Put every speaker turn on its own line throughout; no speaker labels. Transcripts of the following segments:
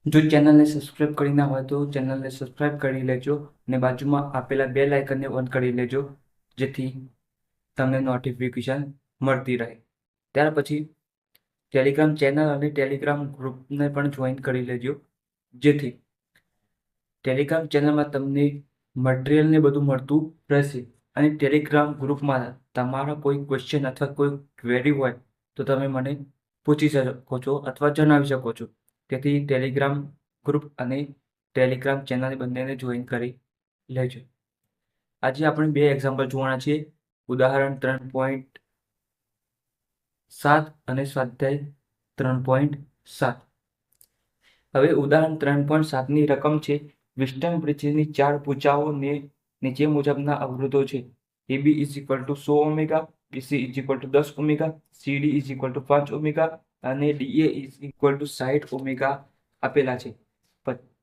જો ચેનલને સબસ્ક્રાઇબ કરી ના હોય તો ચેનલને સબસ્ક્રાઇબ કરી લેજો અને બાજુમાં આપેલા બેલ આઇકનને ઓન કરી લેજો, જેથી તમને નોટિફિકેશન મળતી રહે. ત્યાર પછી ટેલિગ્રામ ચેનલ અને ટેલિગ્રામ ગ્રુપને પણ જોઈન કરી લેજો, જેથી ટેલિગ્રામ ચેનલમાં તમને મટીરિયલને બધું મળતું રહેશે અને ટેલિગ્રામ ગ્રુપમાં તમારા કોઈ ક્વેશ્ચન અથવા કોઈ ક્વેરી હોય તો તમે મને પૂછી શકો છો અથવા જણાવી શકો છો. તેથી ટેલિગ્રામ ગ્રુપ અને ટેલિગ્રામ ચેનલ બંનેને જોઈન કરી લેજો. આજે આપણે બે એક્ઝામ્પલ જોવાના છીએ, ઉદાહરણ 3.7 અને સ્વાધ્યાય 3.7. હવે ઉદાહરણ 3.7ની રકમ છે, વિસ્ટન બ્રિજની 4 ભુજાઓને નીચે મુજબના અવરોધો છે. AB = 100 omega, BC = 10 omega, CD = 5 omega અને DA = 60 ઓમેગા આપેલા છે.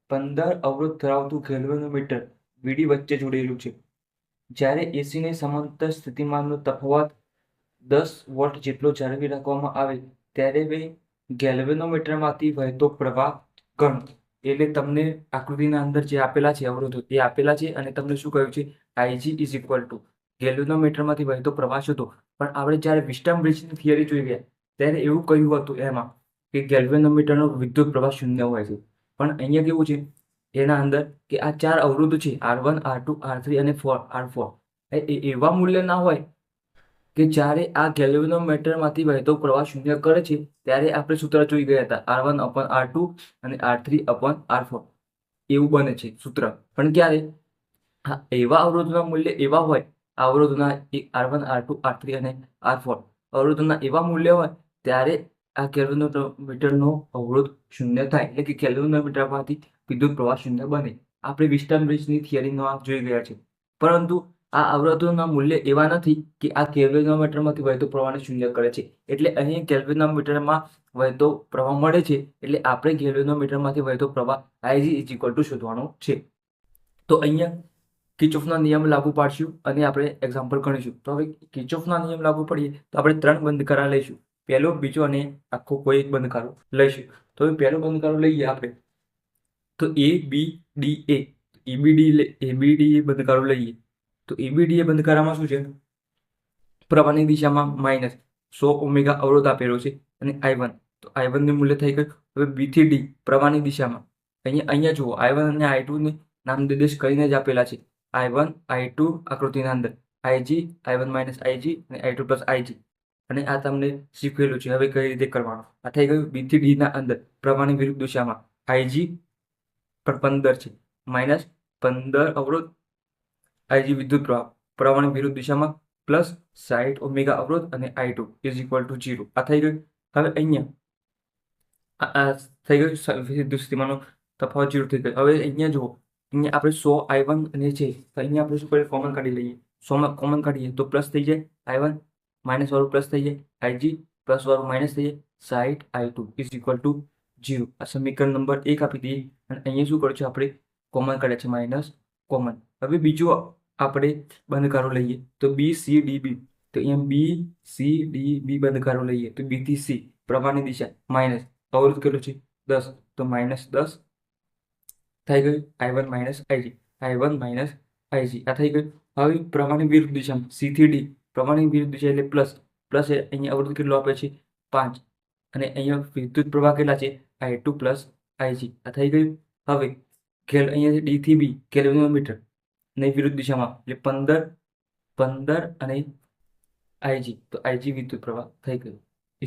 15 અવરોધ ધરાવતું ગેલ્વેનોમીટર VD વચ્ચે જોડેલું છે. જ્યારે એસીને સમાંતર સ્થિતિમાનનો તફાવત 10 વોલ્ટ જેટલો જાળવી રાખવામાં આવે ત્યારે ગેલ્વેનોમીટરમાંથી વહેતો પ્રવાહ ગણો. એટલે તમને આકૃતિના અંદર જે આપેલા છે અવરોધો એ આપેલા છે અને તમને શું કહ્યું છે, IG = ગેલ્વેનોમીટરમાંથી વહેતો પ્રવાહ શોધો. પણ આપણે જ્યારે વિસ્ટન બ્રિજની થિયરી જોઈ ગયા ત્યારે એવું કહ્યું હતું એમાં કે ગેલ્વેનોમીટરનો વિદ્યુત પ્રવાહ શૂન્ય હોય છે. પણ અહીંયા કેવું છે એના અંદર કે આ 4 અવરોધો છે, R1 R2 R3 અને R4, એવા મૂલ્ય ના હોય કે જ્યારે આ ગેલ્વેનોમીટરમાંથી વહેતો પ્રવાહ શૂન્ય કરે છે ત્યારે આપણે સૂત્ર જોઈ ગયા હતા, R1/R2 અને R3/R4 એવું બને છે સૂત્ર. પણ ક્યારે એવા અવરોધોના મૂલ્ય એવા હોય, અવરોધોના R1 R2 R3 અને R4 અવરોધોના એવા મૂલ્ય હોય ત્યારે આ ગેલ્વેનોમીટરનો અવરોધ શૂન્ય થાય, એટલે કે ગેલ્વેનોમીટરમાંથી વિદ્યુત પ્રવાહ શૂન્ય બને. આપણે વિસ્ટન બ્રિજની થિયરીમાં જોઈ ગયા છે. પરંતુ આ અવરોધોના મૂલ્ય એવા નથી કે આ ગેલ્વેનોમીટરમાંથી વહેતો પ્રવાહને શૂન્ય કરે છે. એટલે અહીં ગેલ્વેનોમીટરમાં વહેતો પ્રવાહ મળે છે, એટલે આપણે ગેલ્વેનોમીટરમાંથી વહેતો પ્રવાહ IG = શોધવાનો છે. તો અહીંયા કિર્ચોફનો નિયમ લાગુ પાડશું અને આપણે એક્ઝામ્પલ ગણીશું. તો હવે કિર્ચોફનો નિયમ લાગુ પાડીએ તો આપણે 3 બંધકારા લઈશું, પહેલો, બીજો અને આખો કોઈ એક બંધકારો લઈશું. તો હવે પહેલો બંધકારો લઈએ આપણે, તો ABDA બંધકારો લઈએ. તો ABDA બંધકારામાં શું છે, પ્રવાહની દિશામાં -100 ઓમેગા અવરોધ આપેલો છે અને I1, તો I1 નું મૂલ્ય થઈ ગયું. હવે B થી D પ્રવાહની દિશામાં અહીંયા જુઓ, I1 અને I2 ને નામ નિર્દેશ કરીને જ આપેલા છે, I1 I2 આકૃતિના અંદર, IG I1 - IG અને I2 + IG, અને આ તમને શીખવેલું છે. હવે કઈ રીતે કરવાનું, આ થઈ ગયું. B થી D ના અંદર પ્રવાહની વિરુદ્ધ દિશામાં IG પર 15 છે, -15 અવરોધ IG વિદ્યુત પ્રવાહ પ્રવાહની વિરુદ્ધ દિશામાં, પ્લસ 60 ઓમેગા અવરોધ અને I2 = 0. આ થઈ ગયું. હવે અહીંયા આ થઈ ગયું, વિદ્યુત સ્થિતિમાનનો તફાવત 0 થઈ ગયો. હવે અહીંયા જુઓ, અહીંયા આપણે 100 I1 અને છે, તો અહીંયા આપણે શું કરીએ, કોમન કાઢી લઈએ. 100 માં કોમન કાઢીએ તો પ્લસ થઈ જાય, I1 માઇનસ વાળું પ્લસ થઈ જાય, IG પ્લસ વાળું માઇનસ થઈ જાય, 60 I2 = 0. આ સમીકરણ નંબર 1 આપી દઈએ અને અહીંયા શું કર્યું છે, આપણે કોમન કાઢ્યા છે, માઇનસ કોમન. હવે બીજું આપણે બંધકારો લઈએ, તો BCDB, તો અહીંયા BCDB બંધકારો લઈએ. તો B થી C પ્રવાહની દિશા માઇનસ, અવરોધ કેટલો છે 10, તો -10 થઈ ગયું, I1 - IG, I1 - IG આ થઈ ગયું. હવે પ્રવાહની વિરુદ્ધ દિશામાં C થી D પ્રવાહની વિરુદ્ધ દિશા એટલે પ્લસ, અહીંયા અવરોધ કેટલો આપે છે 5, અને અહીંયા વિદ્યુત પ્રવાહ કેટલા છે, I2 + IG આ થઈ ગયું. હવે અહીંયા D થી B ગેલ્વેનોમીટર ને વિરુદ્ધ દિશામાં એટલે 15 અને IG, તો IG વિદ્યુત પ્રવાહ થઈ ગયું =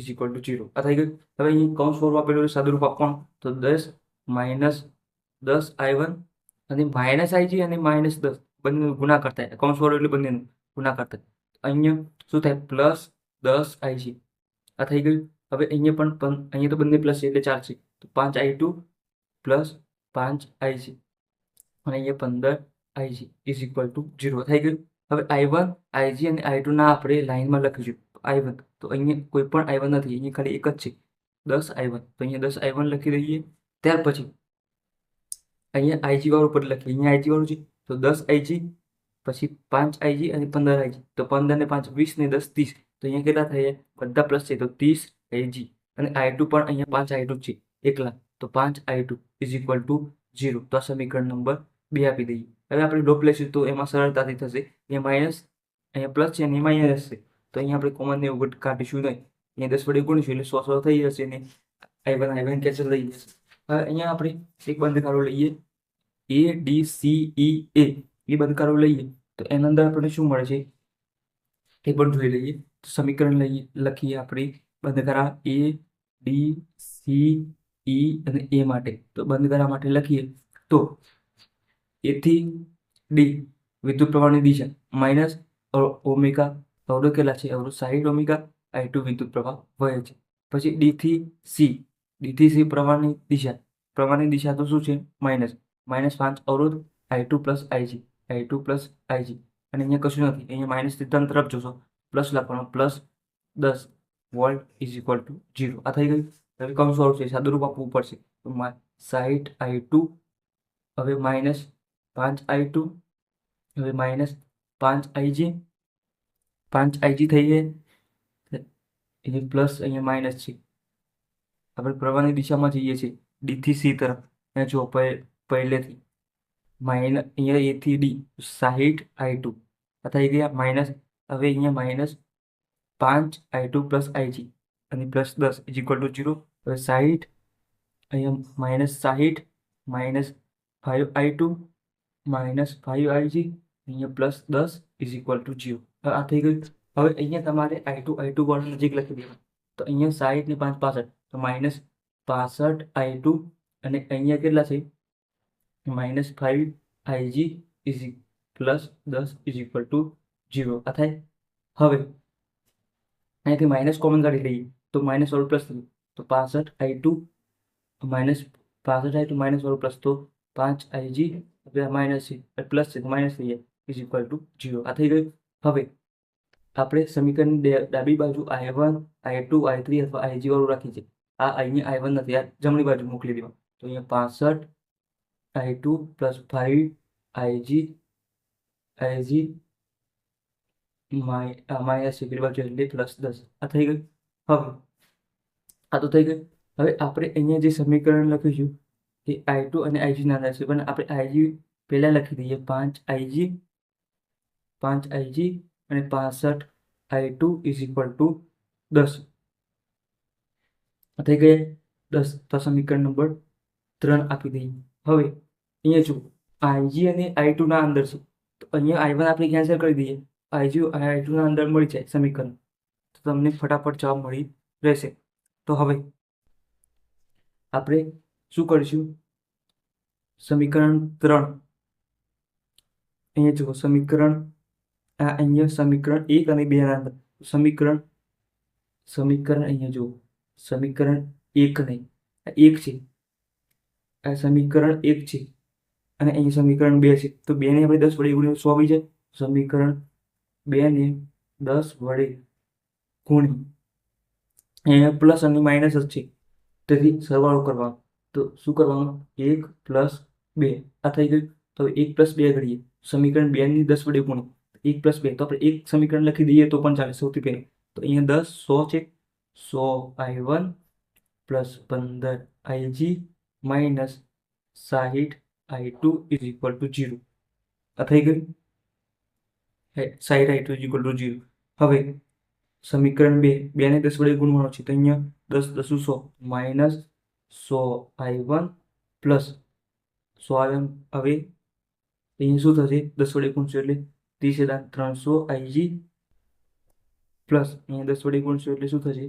0. આ થઈ ગયું. હવે અહીં કૌંસ સ્વરૂપ આપેલું, સાદુરૂપ આપવાનું, તો 10 - 10 I1 અને -IG અને -10 બંનેનો ગુણાકાર થાય, કૌંસ સ્વરૂપ એટલે બંનેનો ગુણાકાર થાય. અહીંયા શું થાય, +10 IG આ થઈ ગયું. હવે અહીંયા પણ અહીંયા તો બંને પ્લસ છે એટલે ચાલશે, તો 5 I2 + 5 IG અને અહીંયા 15 IG = 0 થઈ ગયું. હવે I1 IG અને I2 ના આપણે લાઈનમાં લખીશું. I1, તો અહીંયા કોઈ પણ I1 નથી, અહીંયા ખાલી એક જ છે, 10 I1, તો અહીંયા 10 I1 લખી દઈએ. ત્યાર પછી અહીંયા IG વાળું પર લખીએ, અહીંયા IG વાળું છે, તો 10 IG પછી 5 IG અને 15 IG, તો 15 ને 5 20 ને 10 30, તો અહીંયા કેટલા થયા, બધા પ્લસ છે તો 30 IG, અને I2 પણ અહીંયા 5 I2 છે એકલા, તો 5i2 ઇઝ ઇક્વલ ટુ 0. તો આ સમીકરણ નંબર 2 આપી દઈએ. હવે આપણે ડોપ લઈશું તો એમાં સરળતાથી થશે. અહીંયા માઇનસ, અહીંયા પ્લસ છે અને માઇનસ છે, તો અહીંયા આપણે કોમન એવું કાઢીશું નહીં. અહીંયા 10 વડે ગુણીશું એટલે 100 થઈ જશે ને i1 કેન્સલ થઈ જશે. હવે અહીંયા આપણે એક બંધકારો લઈએ, ADCEA એ બંધકારો લઈએ તો એના અંદર આપણને શું મળે છે એ પણ જોઈ લઈએ. તો સમીકરણ લખીએ આપણી બંધકારા ADCE અને A માટે. તો બંધકારા માટે લખીએ તો A થી D વિદ્યુત પ્રવાહની દિશા માઇનસ ઓમેગા, અવરોધ કેટલા છે? અવરોધ 60 ઓમેગા, i2 વિદ્યુત પ્રવાહ વહે છે. પછી D થી C પ્રવાહની દિશા તો શું છે? -5 અવરોધ, i2 પ્લસ IG, અને અહીંયા કશું નથી. અહીંયા માઇનસ થી ત્રણ તરફ જોશો, પ્લસ લખવાનું, +10 વોલ્ટ ઇઝ ઇક્વલ ટુ 0. આ થઈ ગયું. હવે કૌંસ વાળું છે, સાદુરૂપ આપવું પડશે. તો 60i2, હવે -5i2, હવે -5IG, 5IG થઈ જાય, એટલે પ્લસ અહીંયા માઇનસ છે. આપણે પ્રવાહની દિશામાં જઈએ છીએ D થી C તરફ. અહીંયા જો પહેલેથી અહીંયા A થી D 60i2 આ થઈ ગયા માઇનસ. હવે અહીંયા -5i2 પ્લસ IG અને +10 ઇઝ ઇક્વલ ટુ 0. હવે 60, અહીંયા -60 -5i2 -5IG, અહીંયા +10 ઇઝ ઇક્વલ ટુ 0. આ થઈ ગયું. હવે અહીંયા તમારે i2 વાળું નજીક લખી દેવાનું. તો અહીંયા 60 ને 5 65, તો -65i2 અને અહીંયા કેટલા છે? -5IG +10 is equal to 0. આ થાય. હવે અહીંયાથી માઇનસ કોમન કાઢી લઈએ તો માઇનસ વાળું પ્લસ થયું, તો 65i2 માઇનસ વાળું પ્લસ, તો 5IG, હવે માઇનસ છે પ્લસ છે તો માઇનસ થઈ જાય, ઇઝ ઇક્વલ ટુ 0. આ થઈ ગયું. હવે આપણે સમીકરણની ડાબી બાજુ i1 i2 i3 અથવા IG વાળું રાખી છે. આ અહીંયા i1 નથી, આ જમણી બાજુ મોકલી દેવા. તો અહીંયા 65i2 પ્લસ 5IG માઇનસ પેલી બાજુ એટલે +10. આ થઈ ગયું. હવે આ તો થઈ ગયું. હવે આપણે અહીંયા જે સમીકરણ લખીશું એ i2 અને IG ના અંદર છે, પણ આપણે IG પહેલા લખી દઈએ. 5IG અને 65i2 ઇઝ ઇક્વલ ટુ 10. થઈ ગયા 10. તો સમીકરણ નંબર 3 આપી દઈએ. હવે અહીંયા જુઓ, IG અને i2 ના અંદર છે, તો અહીંયા i1 આપણે કેન્સલ કરી દઈએ, IG i2 ના અંદર મળી જાય સમીકરણ, તો તમને ફટાફટ જવાબ મળી રહેશે. તો હવે આપણે શું કરીશું? સમીકરણ 3 અહીંયા જુઓ, અહીંયા સમીકરણ 1 અને 2 ના અંદર સમીકરણ અહીંયા જુઓ, સમીકરણ 1 નહીં, 1 છે, આ સમીકરણ 1 છે અને અહીં સમીકરણ 2 છે. તો 2 ને આપણે 10 વડે ગુણીએ 100 આવી જાય. સમીકરણ 2 ને 10 વડે ગુણી, અહીંયા પ્લસ અને માઇનસ જ છે, તેથી સરવાળો કરવાનો. તો શું કરવાનું? 1 + 2. આ થઈ ગયું. તો 1 + 2 કરીએ, સમીકરણ 2 ની 10 વડે ગુણો, 1 + 2, તો આપણે એક સમીકરણ લખી દઈએ તો પણ ચાલે. સૌથી પહેલા તો અહીંયા 10 100 છે, 100i1 + 15IG -60i2 is equal to 0. આ થઈ ગયું. 60i2 is equal to 0. હવે સમીકરણ 2 ને 10 વડે ગુણવાનો છે, તો અહીંયા 10 × 100 -100i1 + 100i1. હવે અહીંયા શું થશે? 10 વડે ગુણશો એટલે 30,300IG પ્લસ અહીંયા 10 વડે ગુણશો એટલે શું થશે?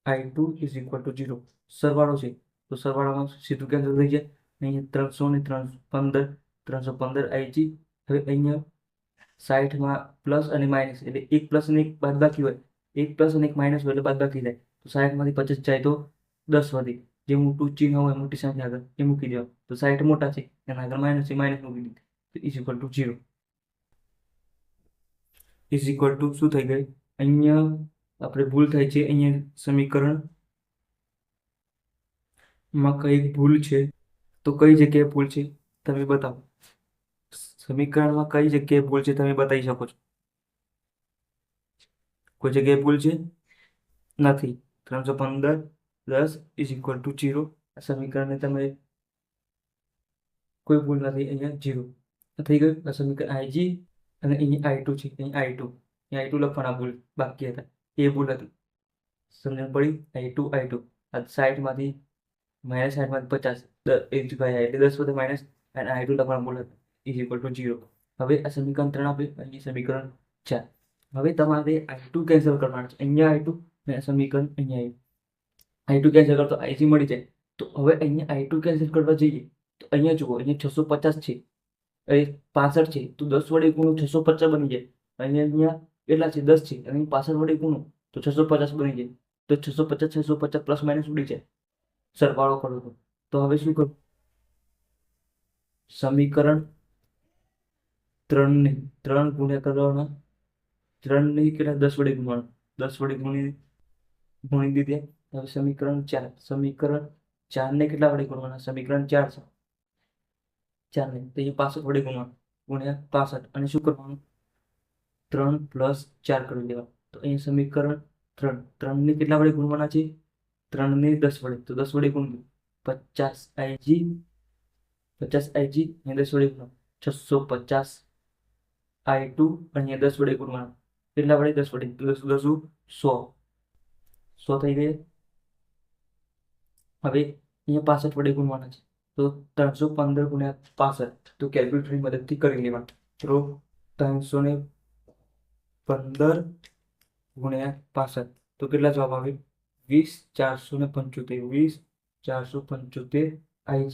50i2 is equal to 0. સરવાળો છે તો સરવાળામાં સીધું કેન્સલ થઈ જાય. અહીંયા 300 ને 315, 315IG. હવે અહીંયા 60માં પ્લસ અને માઇનસ એટલે 1 + અને 1 બાદબાકી હોય, 1 + અને 1 માઇનસ હોય એટલે બાદબાકી થાય. તો 60માંથી 50 જાય તો 10 વધે. જે મોટું ચિહ્ન હોય મોટી સંખ્યા આગળ એ મૂકી દેવા. તો 60 મોટા છે એના આગળ માઇનસ છે, માઇનસ મૂકી દીધી, તો is equal to 0. Is equal to શું થઈ ગયું? અહીંયા આપણે ભૂલ થાય છે, અહીંયા સમીકરણમાં કઈ ભૂલ છે? તો કઈ જગ્યાએ ભૂલ છે તમે બતાવો. સમીકરણમાં કઈ જગ્યાએ ભૂલ છે તમે બતાવી શકો છો? કોઈ જગ્યાએ ભૂલ છે? નથી. 315 10 ઇઝ ઇક્વલ ટુ 0. આ સમીકરણને તમે કોઈ ભૂલ નથી, અહીંયા 0 થઈ ગયું. આ સમીકરણ IG અને અહીંયા I2 છે, અહીં I2 લખવાના ભૂલ બાકી હતા, એ ભૂલ હતી. સમજણ પડી? I2 આ સાઈડમાંથી માઇનસ સાઈડમાંથી 50 એટલે 10 વધે માઇનસ અને I2 લખવાના ભૂલ હતી, ઇઝ ઇક્વલ ટુ 0. હવે આ સમીકરણ 3 આપ્યું, અહીં સમીકરણ 4. હવે તમારે I2 કેન્સલ કરવાનું છે, અહીંયા I2 અને સમીકરણ અહીંયા I2 કેન્સલ કરતો IG મળી જાય. તો હવે અહીંયા I2 કેન્સલ કરવા જઈએ તો અહીંયા જુઓ, અહીંયા 650 છે, અહીં 65 છે, તો 10 વડે ગુણો 650 બની જાય. અહીંયા કેટલા છે? 10 છે, અને 65 વડે ગુણો તો 650 બની જાય. તો 650 પ્લસ માઇનસ ઉડી જાય, સરવાળો કરો તો હવે શું કરું? સમીકરણ 3 ગુણ્યા કરવાના, 3 ને કેટલા? 10 વડે ગુણવાના, 10 વડે ગુણી દીધે. હવે સમીકરણ 4 ને કેટલા વડે ગુણવાના? સમીકરણ 4 છે, 4 ને તો અહીંયા 65 વડે ગુણવાના, ગુણ્યા 65. અને શું કરવાનું? 3 પ્લસ 4 કરી દેવા. તો અહીંયા સમીકરણ 3 ને કેટલા વડે ગુણવાના છે? 3 ને 10 વડે, તો 10 વડે ગુણવું, 50 IG અને 10 વડે ગુણવા 650 I2 અને 10 વડે ગુણવાના, કેટલા વડે? 10 વડે, 10 100 થઈ ગયા. હવે અહીંયા 65 વડે ગુણવાના છે, તો 315 ગુણ્યા 65, તો કેલ્ક્યુલેટરની મદદથી કરી લેવાનું. તો 315 ગુણ્યા 65 તો કેટલા જવાબ આવે? 20475, 20475 IG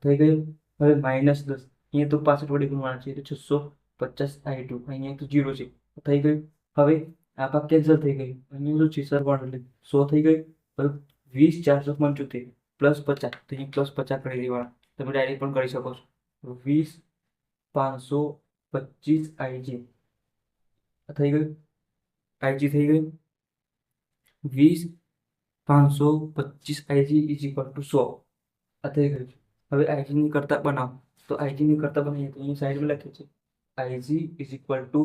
થઈ ગયું. હવે માઇનસ 10, અહીંયા તો 65 વડે ગુણવાના છે, તો 650 I2, અહીંયા તો 0 છે, થઈ ગયું. હવે આ ભાગ કેન્સલ થઈ ગયું, અહીંયા શું છે? સરવાળો એટલે 100 થઈ ગયું. હવે 20475 પ્લસ 50, તો અહીં પ્લસ 50 કરી દેવાના, તમે ડાયરેક્ટ પણ કરી શકો છો. 20525 IG થઈ ગયું, IG થઈ ગયું. 20525 IG ઇઝ ઇક્વલ ટુ 100 થઈ ગયું. હવે IG ની કરતા બનાવો, તો IG ની કરતા બનાવીએ તો અહીં સાઈડમાં લખીએ છીએ IG ઇઝ ઇક્વલ ટુ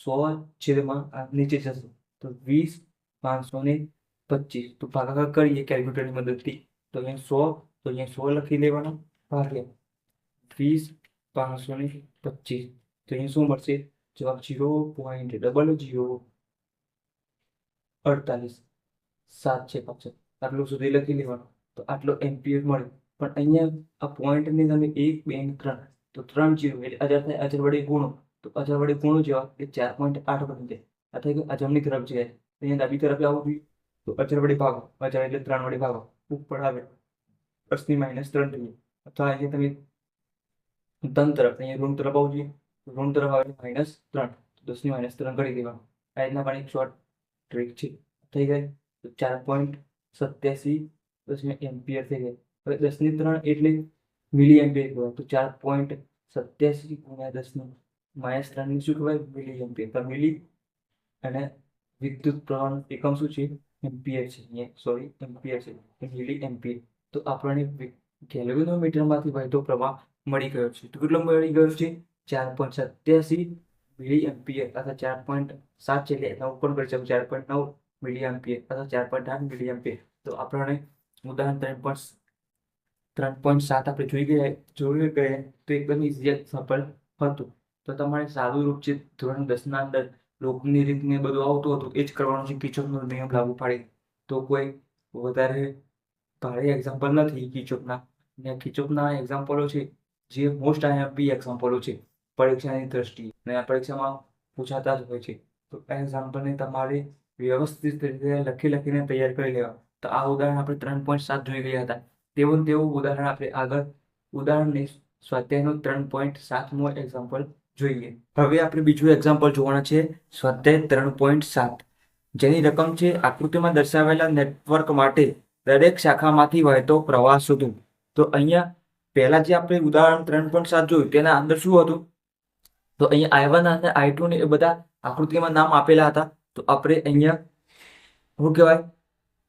100 છેદમાં નીચે જશે, તો 20525, તો ભાગાકાર કરીએ કેલ્ક્યુલેટરની મદદથી, તો અહીંયા 100, તો અહીંયા 100 લખી લેવાના, ભાગ્યા 20525, તો અહીંયા શું મળશે? જવાબ 0.00048 7 છે પાછળ, આટલું સુધી લખી લેવાનું, તો આટલો એમ્પિયર મળે. પણ અહીંયા આ પોઈન્ટને તમે 1 2 3 તો 3 0 એટલે 1000 થાય, 1000 વડે ગુણો તો 1000 વડે ગુણો જવાબ એટલે 4.8 બની જાય. આ થઈ ગયું. આ જમણી તરફ જાય, અહીંયા ડાબી તરફ આવવું જોઈએ, તો 1000 વડે ભાગો, 1000 એટલે 3 વડે ભાગો, ઉપર આવે 10 ની -3 થઈએ. અથવા અહીંયા તમે ધન તરફ, અહીંયા ઋણ તરફ આવવું જોઈએ, ઋણ તરફ આવે -3, 10 ની -3 કરી દેવાનું. આ રીતના પણ એક શોર્ટ ટ્રીક છે. થઈ ગઈ. તો 4.87 એમ્પિયર થઈ ગઈ. હવે 10 ની 3 એટલે મિલી એમ્પિયર કહેવાય, તો 4.87 ગુણ્યા 10 ની -3 ની શું કહેવાય? મિલી એમ્પિયર. તો મિલી અને વિદ્યુત પ્રવાહનું એકમ શું છે? એમ્પિયર છે. સોરી, એમ્પિયર છે, મિલી એમ્પિયર. તો આપણને ગેલ્વેનોમીટરમાંથી વહેતો પ્રવાહ મળી ગયો છે. તો કેટલો મળી ગયો છે? 4.87 મિલી એમ્પિયર અથવા 4.7 છે, એટલે એના ઉપર કરી શકો 4.9 મિલી એમ્પિયર અથવા 4.8 મિલી એમ્પિયર. તો આપણને ઉદાહરણ 3.7 આપણે જોઈ ગયા તો એકદમ ઇઝી એક્ઝામ્પલ હતું. તો તમારે સાદું રૂપ છે, ધોરણ 10 ના અંદર લોકની રીતને બધું આવતું હતું, એ જ કરવાનું છે. કિર્ચોફનો નિયમ લાગુ પાડી, તો કોઈ વધારે ભારે એક્ઝામ્પલ નથી કિર્ચોફના. ને કિર્ચોફના એક્ઝામ્પલો છે જે મોસ્ટ આઈએમપી એક્ઝામ્પલો છે પરીક્ષાની દ્રષ્ટિએ, અને આ પરીક્ષામાં પૂછાતા જ હોય છે. તો આ એક્ઝામ્પલને તમારે વ્યવસ્થિત રીતે લખીને તૈયાર કરી લેવા. તો આ ઉદાહરણ આપણે 3.7 જોઈ ગયા હતા, તેવું ઉદાહરણ આપણે આગળ ઉદાહરણની સ્વાધ્યાયનું 3.7મું એક્ઝામ્પલ જોઈએ. હવે આપણે બીજું એક્ઝામ્પલ જોવાના છે, સ્વાધ્યાય 3.7, જેની રકમ છે આકૃતિમાં દર્શાવેલા નેટવર્ક માટે દરેક શાખામાંથી વહેતો પ્રવાહ શોધો. તો અહીંયા પહેલા જે આપણે ઉદાહરણ 3.7 જોયું તેના અંદર શું હતું? તો અહીંયા I1 અને I2 ને એ બધા આકૃતિમાં નામ આપેલા હતા. તો આપણે અહીંયા શું કહેવાય?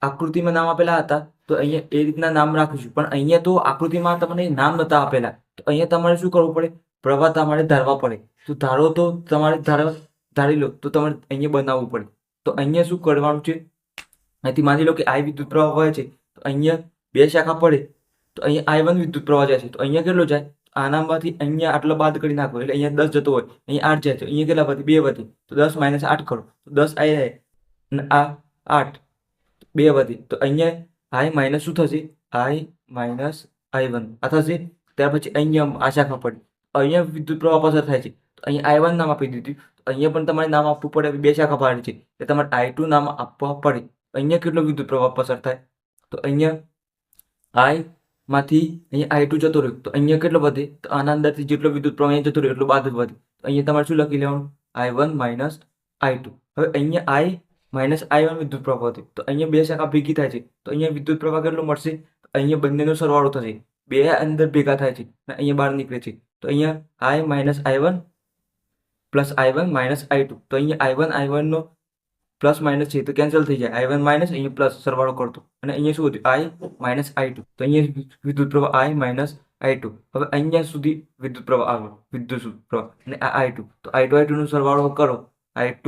આકૃતિમાં નામ આપેલા હતા, તો અહીંયા એ રીતના નામ રાખીશું. પણ અહીંયા તો આકૃતિમાં તમને નામ નતા આપેલા, તો અહીંયા તમારે શું કરવું પડે? પ્રવાહ તમારે ધારવા પડે. તો ધારો તો તમારે ધારી લો તો તમારે અહીંયા બનાવવું પડે. તો અહીંયા શું કરવાનું છે? અહીંથી માની લો કે I વિદ્યુત પ્રવાહ વહે છે, તો તો અહીંયા બે શાખા પડે તો અહીંયા I1 વિદ્યુત પ્રવાહ જાય છે તો અહીંયા કેટલો જાય? આનામાંથી અહીંયા આટલો બાદ કરી નાખો એટલે અહીંયા 10 જતો હોય, અહીંયા 8 જાય તો અહીંયા કેટલા વધે? 2 વધે તો 10 - 8 કરો તો 10 I જાય અને આ 8 2 વધે તો અહીંયા I માઇનસ શું થશે? I માઇનસ I1 આ થશે. ત્યાર પછી અહીંયા આ શાખા પડી, અહીંયા વિદ્યુત પ્રવાહ પસાર થાય છે તો અહીંયા I1 નામ આપી દીધું. તો અહીંયા પણ તમારે નામ આપવું પડે, બે શાખા પાડી છે એટલે તમારે I2 નામ આપવા પડે. અહીંયા કેટલો વિદ્યુત પ્રવાહ પસાર થાય? તો અહીંયા I માંથી અહીંયા I2 જતો રહ્યો તો અહીંયા કેટલો વધે? તો આના અંદરથી જેટલો વિદ્યુત પ્રવાહ અહીંયા જતો રહ્યો એટલો બાદ વધે. તો અહીંયા તમારે શું લખી લેવાનું? I1 minus I2. હવે અહીંયા I માઇનસ I1 વિદ્યુત પ્રવાહ વધે તો અહીંયા બે શાખા ભેગી થાય છે તો અહીંયા વિદ્યુત પ્રવાહ કેટલો મળશે? અહીંયા બંનેનો સરવાળો થશે, બે અંદર ભેગા થાય છે અને અહીંયા બહાર નીકળે છે તો અહીંયા I minus I1 plus I1 minus I2. તો અહીંયા I1 નો પ્લસ માઇનસ છે તો કેન્સલ થઈ જાય, I1 માઇનસ અહીંયા પ્લસ સરવાળો કરતો અને અહીંયા શું હતું? I minus I2. તો અહીંયા વિદ્યુત પ્રવાહ I માઇનસ I2. હવે અહીંયા સુધી વિદ્યુત પ્રવાહ આવ્યો, વિદ્યુત પ્રવાહ અને આ I2. તો I2 નો સરવાળો કરો, I2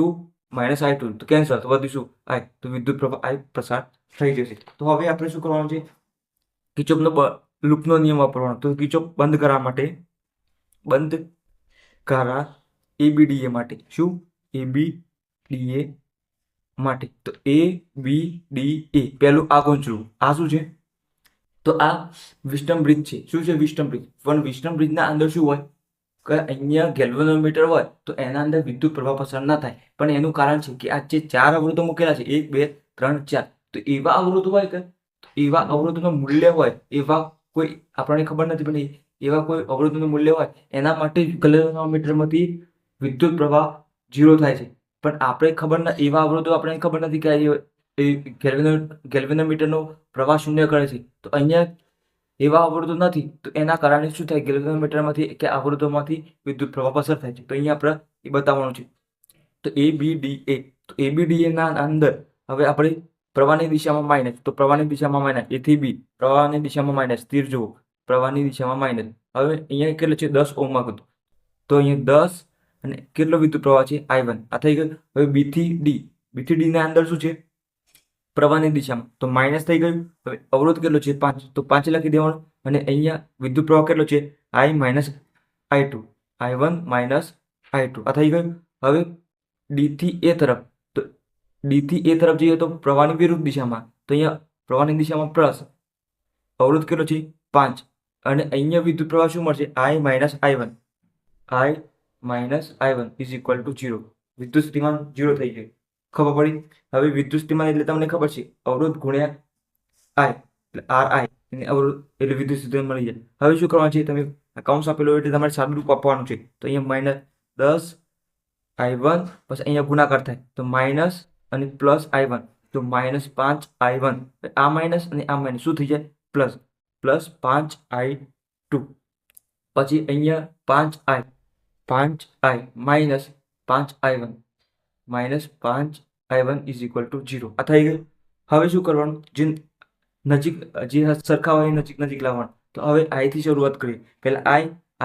માઇનસ I2 તો કેન્સલ, તો વધ્યું શું? I. તો વિદ્યુત પ્રવાહ I પસાર થઈ જશે. તો હવે આપણે શું કરવાનું છે? કિર્ચોફનો લૂપનો નિયમ વાપરવાનો. તો કિર્ચોફ બંધ કરવા માટે, બંધ કરા ABDA માટે, શું? ABDA માટે તો ABDA પહેલું આ ગોંચવું, આ શું છે? તો આ વિસ્ટમ બ્રિજ છે. શું છે? વિસ્ટમ બ્રિજ. પણ વિસ્ટમ બ્રિજના અંદર શું હોય કે અહીંયા ગેલ્વેનોમીટર હોય તો એના અંદર વિદ્યુત પ્રવાહ પસાર ના થાય. પણ એનું કારણ છે કે આ જે 4 અવરોધો મૂકેલા છે 1 2 3 4 તો એવા અવરોધો હોય કે એવા અવરોધોનું મૂલ્ય હોય, એવા કોઈ આપણને ખબર નથી પણ એવા કોઈ અવરોધનું મૂલ્ય હોય એના માટે ગેલ્વેનોમીટરમાંથી વિદ્યુત પ્રવાહ 0 થાય છે. પણ આપણે ખબર ના, એવા અવરોધો આપણને ખબર નથી કે ગેલ્વેનોમીટરનો પ્રવાહ શૂન્ય કરે છે. તો અહીંયા એવા અવરોધો નથી તો એના કારણે શું થાય? ગેલ્વેનોમીટરમાંથી કે અવરોધોમાંથી વિદ્યુત પ્રવાહ પસાર થાય છે. તો અહીંયા આપણે એ બતાવવાનું છે. તો ABDA, તો ABDA ના અંદર હવે આપણે પ્રવાહની દિશામાં માઇનસ, તો પ્રવાહની દિશામાં માઇનસ, A થી B પ્રવાહની દિશામાં માઇનસ, તીર જુઓ પ્રવાહની દિશામાં માઇનસ. હવે અહીંયા કેટલો છે? 10 ઓહ્મ હતું તો અહીંયા 10 અને કેટલો વિદ્યુત પ્રવાહ છે? I1 આ થઈ ગયું. હવે B થી D, B થી D ના અંદર શું છે? પ્રવાહની દિશામાં તો માઇનસ થઈ ગયું. હવે અવરોધ કેટલો છે? 5 તો 5 લખી દેવાનું અને અહીંયા વિદ્યુત પ્રવાહ કેટલો છે? I minus I2, I1 minus I2 આ થઈ ગયું. હવે D થી A તરફ, તો D થી A તરફ જઈએ તો પ્રવાહની વિરુદ્ધ દિશામાં, તો અહીંયા પ્રવાહની દિશામાં પ્લસ, અવરોધ કેટલો છે? 5 અને અહીંયા વિદ્યુત પ્રવાહ શું મળશે? I minus I1, I minus I1 is equal to 0. વિદ્યુત સ્થિતિમાન 0 થઈ ગયું, ખબર પડી? હવે વિદ્યુત સ્થિતિમાન એટલે તમને ખબર છે અવરોધ ગુણ્યા I એટલે RI અને અવરોધ એટલે વિદ્યુત સ્થિતિમાન મળી જાય. હવે શું કરવાનું છે? તમે કૌંસ આપેલો એટલે તમારે સાદું રૂપ આપવાનું છે. તો અહીંયા માઇનસ 10 I1 પછી અહીંયા ગુણાકાર થાય તો માઇનસ અને પ્લસ I1 તો માઇનસ 5 I1, આ માઇનસ અને આ માઇનસ શું થઈ જાય? પ્લસ, પ્લસ 5 I2 પછી અહીંયા 5I minus 5 I1 minus 5 I1 is equal to 0 આ થઈ ગયું. હવે શું કરવાનું? જે નજીક, જે સરખા હોય નજીક નજીક લાવવાનું. તો હવે I થી શરૂઆત કરીએ. પહેલા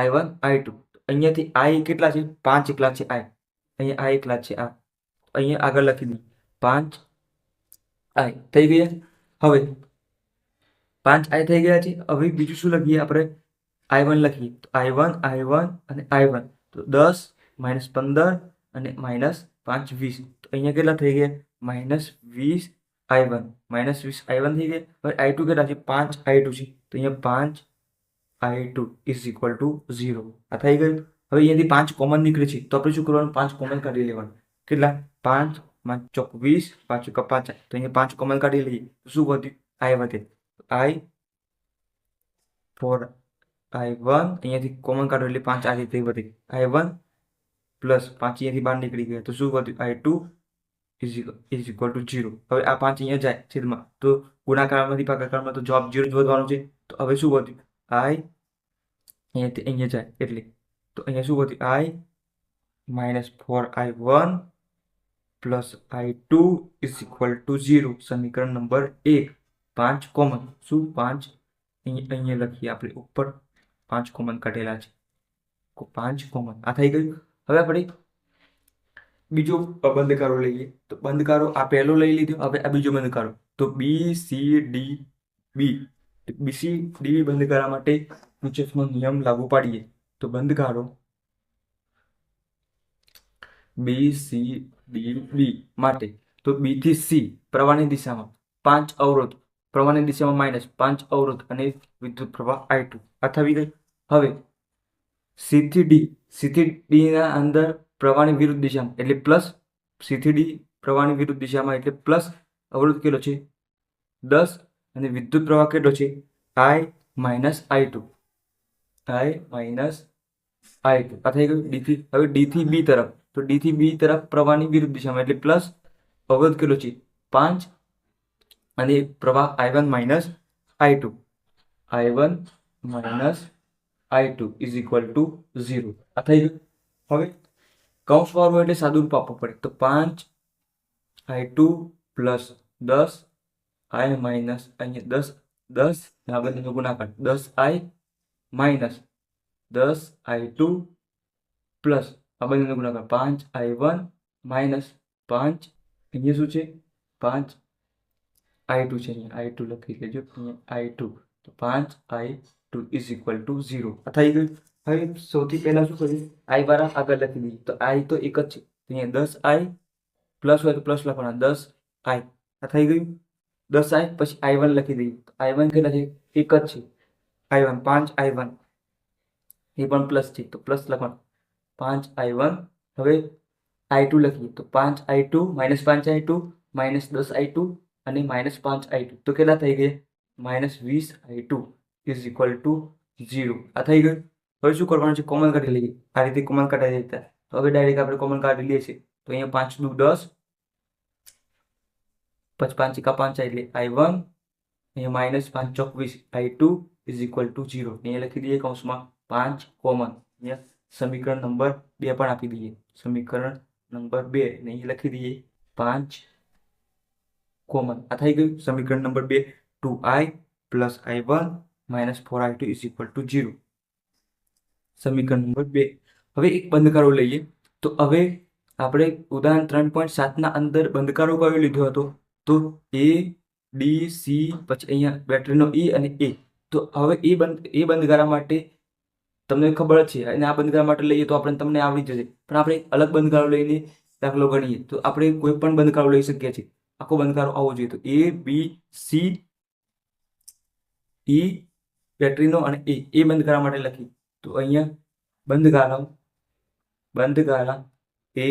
I1 I2 અહીંયાથી I કેટલા છે? 5 એકલા છે I, અહીંયા I એકલા છે આ, અહીંયા આગળ લખી દઈએ 5I થઈ ગયા. હવે 5I થઈ ગયા છે. હવે બીજું શું લખીએ આપણે? I1 લખીએ તો I1 અને I1 તો 10 માઇનસ 15 અને માઇનસ 5 20 તો અહીંયા કેટલા થઈ ગયા? માઇનસ 20 I1 માઇનસ 20 I1 થઈ ગયા. હવે I2 કેટલા છે? 5 I2 છે તો અહીંયા 5 I2 ઇઝ ઇક્વલ ટુ 0 આ થઈ ગયું. હવે અહીંયાથી 5 કોમન નીકળે છે તો આપણે શું કરવાનું? 5 કોમન કાઢી લેવાનું. કેટલા? 5 માં ચોક 20, 5 ચોક 5 તો અહીંયા 5 કોમન કાઢી લઈએ તો શું વધ્યું? I વધે. I for I1 અહીંયાથી કોમન કાઢો એટલે 5 આ રીતે વધે. I1 પ્લસ 5 અહીંયાથી બહાર નીકળી ગયા તો શું વધ્યું? I2 is equal to 0. હવે આ 5 અહીંયા જાય છેદમાં તો ગુણાકારમાંથી ભાગાકારમાં તો જવાબ 0 જ વધવાનો છે. તો હવે શું વધ્યું? I અહીંયાથી અહીંયા જાય એટલે તો અહીંયા શું વધ્યું? I minus 4I1 plus I2 is equal to 0. સમીકરણ નંબર 1. 5 કોમન, શું 5 અહીંયા લખીએ આપણે ઉપર 5 કોમન કાઢેલા છે, 5 કોમન આ થઈ ગયું. હવે આપણે બીજો બંધકારો લઈએ તો બંધકારો આ પહેલો લઈ લીધો. હવે આ બીજો બંધકારો તો BCD બી. બીસી ડી બંધ કરવા માટે કિર્ચોફનો નિયમ લાગુ પાડીએ તો બંધ ગાળો BCDB માટે તો બી થી સી પ્રવાહની દિશામાં 5 અવરોધ, પ્રવાહની દિશામાં -5 અવરોધ અને વિદ્યુત પ્રવાહ I2 આ થવી ગઈ. હવે સી થી ડી ના અંદર પ્રવાહની વિરુદ્ધ દિશામાં એટલે પ્લસ, સી થી ડી પ્રવાહની વિરુદ્ધ દિશામાં એટલે પ્લસ અવરોધ કેટલો છે 10 અને વિદ્યુત પ્રવાહ કેટલો છે I -I2 આ થઈ ગયું ડી થી. હવે ડી થી બી તરફ તો ડી થી બી તરફ પ્રવાહની વિરુદ્ધ દિશામાં એટલે પ્લસ અવરોધ કેટલો છે 5 અને પ્રવાહ I1 -I2 is equal to 0 આ થઈ ગયું. હવે કૌંસ વાળું એટલે સાદું રૂપ આપવું પડે તો 5I2 પ્લસ 10 I માઇનસ અહીંયા 10 આ બંનેનો ગુણાકાર 10I માઇનસ 10I2 પ્લસ આ બંનેનો ગુણાકાર 5I1 માઇનસ 5 અહીંયા શું છે 5I2 છે, અહીંયા I2 લખી લેજો, અહીંયા I2 તો 5I2 ઇઝ ઇક્વલ ટુ 0 આ થઈ ગયું. હવે સૌથી પહેલા શું કરીએ I વાળા આગળ લખી દઈએ તો I તો એક જ છે, અહીંયા 10I પ્લસ હોય તો પ્લસ લખવાના 10I આ થઈ ગયું. 10I પછી I1 લખી દઈએ તો I1 કેટલા છે એક જ છે I1 5I1 એ પણ પ્લસ છે તો પ્લસ લખવાનું 5I1. હવે I2 લખીએ તો 5I2 -5I2 -10I2 અને -5I2 તો કેટલા થઈ ગયા -20I2 ઇઝ ઇક્વલ ટુ 0 આ થઈ ગયું. હવે શું કરવાનું છે કોમન કાઢી લઈએ, આ રીતે કોમન કાઢી દેતા. તો હવે ડાયરેક્ટ આપણે કોમન કાઢી લઈએ છીએ તો અહીંયા 5 દુ 10 પછી 5 એકા 5 એટલે I1 અહીંયા -5 ચોક 20 I2 ઇઝ ઇક્વલ ટુ 0 અહીંયા લખી દઈએ કૌંસમાં 5 કોમન. અહીંયા સમીકરણ નંબર 2 પણ આપી દઈએ, સમીકરણ નંબર 2 ને અહીં લખી દઈએ 5 કોમન આ થઈ ગયું. સમીકરણ number 2 2I plus I1 -4I2 is equal to 0 સમીકરણ નંબર 2. હવે એક બંધકારો લઈએ તો હવે આપણે ઉદાહરણ 3.7 ના અંદર બંધકારો કયો લીધો હતો તો A D C પછી અહીંયા બેટરીનો E અને A. તો હવે એ બંધગારા માટે તમને ખબર જ છે અને આ બંધગારા માટે લઈએ તો તમને આવડી જશે, પણ આપણે અલગ બંધગારો લઈને દાખલો ગણીએ તો આપણે કોઈ પણ બંધગારો લઈ શકીએ છીએ. આખો બંધગારો આવવો જોઈએ તો A B C E બેટરીનો અને એ બંધગારા માટે લખી તો અહીંયા બંધગારા A